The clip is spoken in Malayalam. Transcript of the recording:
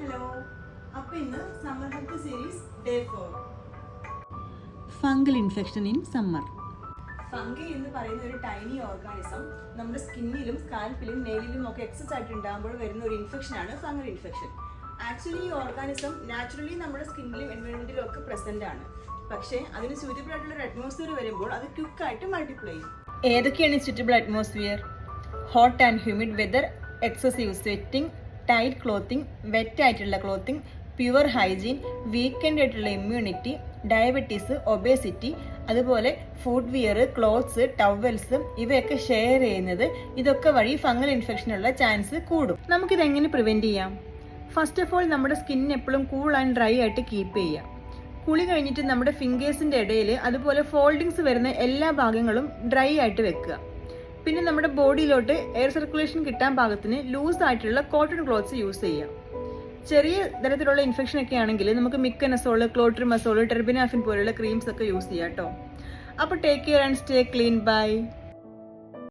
ഹലോ, അപ്പോൾ ഇന്ന് summer health series day 4. Fungal infection in summer. Fungi എന്ന് പറയുന്ന ഒരു ടൈനി ഓർഗാനിസം നമ്മുടെ സ്കിന്നിലും സ്കാൽപ്പിലും നെയിലിലും ഒക്കെ എക്സസ് ആയിട്ട് ഉണ്ടാകുമ്പോൾ വരുന്ന ഒരു ഇൻഫെക്ഷനാണ് ഫംഗൽ ഇൻഫെക്ഷൻ. ആക്ച്വലി ഈ ഓർഗാനിസം നാച്ചുറലി നമ്മുടെ സ്കിന്നിലും എൻവയോൺമെന്റിലും ഒക്കെ പ്രസന്റ് ആണ്. പക്ഷേ അതിന് സ്യൂറ്റബിൾ ആയിട്ടുള്ള ഒരു അറ്റ്മോസ്ഫിയർ വരുമ്പോൾ അത് ക്വിക്കായിട്ട് മൾട്ടിപ്ലൈ ചെയ്യും. ഏതൊക്കെയാണ് suitable atmosphere? Hot and humid weather, excessive sweating, tight clothing, wet ആയിട്ടുള്ള ക്ലോത്തിങ്, പ്യുവർ ഹൈജീൻ, വീക്കെൻഡ് ആയിട്ടുള്ള ഇമ്മ്യൂണിറ്റി, ഡയബറ്റീസ്, ഒബേസിറ്റി, അതുപോലെ ഫുഡ് വിയർ, ക്ലോത്ത്സ്, ടവൽസ് ഇവയൊക്കെ ഷെയർ ചെയ്യുന്നത് ഇതൊക്കെ വഴി ഫംഗൽ ഇൻഫെക്ഷനുള്ള ചാൻസ് കൂടും. നമുക്കിതെങ്ങനെ പ്രിവെൻറ്റ് ചെയ്യാം? ഫസ്റ്റ് ഓഫ് ഓൾ നമ്മുടെ സ്കിൻ എപ്പോഴും കൂൾ ആൻഡ് ഡ്രൈ ആയിട്ട് കീപ്പ് ചെയ്യാം. കുളി കഴിഞ്ഞിട്ട് നമ്മുടെ ഫിംഗേഴ്സിൻ്റെ ഇടയിൽ അതുപോലെ ഫോൾഡിങ്സ് വരുന്ന എല്ലാ ഭാഗങ്ങളും ഡ്രൈ ആയിട്ട് വെക്കുക. പിന്നെ നമ്മുടെ ബോഡിയിലോട്ട് എയർ സർക്കുലേഷൻ കിട്ടാൻ പാകത്തിന് ലൂസ് ആയിട്ടുള്ള കോട്ടൺ ക്ലോത്ത്സ് യൂസ് ചെയ്യാം. ചെറിയ തരത്തിലുള്ള ഇൻഫെക്ഷൻ ഒക്കെ ആണെങ്കിൽ നമുക്ക് മിക്കനസോൾ, ക്ലോട്രിമസോൾ, ടെർബിനാഫിൻ പോലുള്ള ക്രീംസ് ഒക്കെ യൂസ് ചെയ്യാം കേട്ടോ. അപ്പോൾ take care and stay clean. By.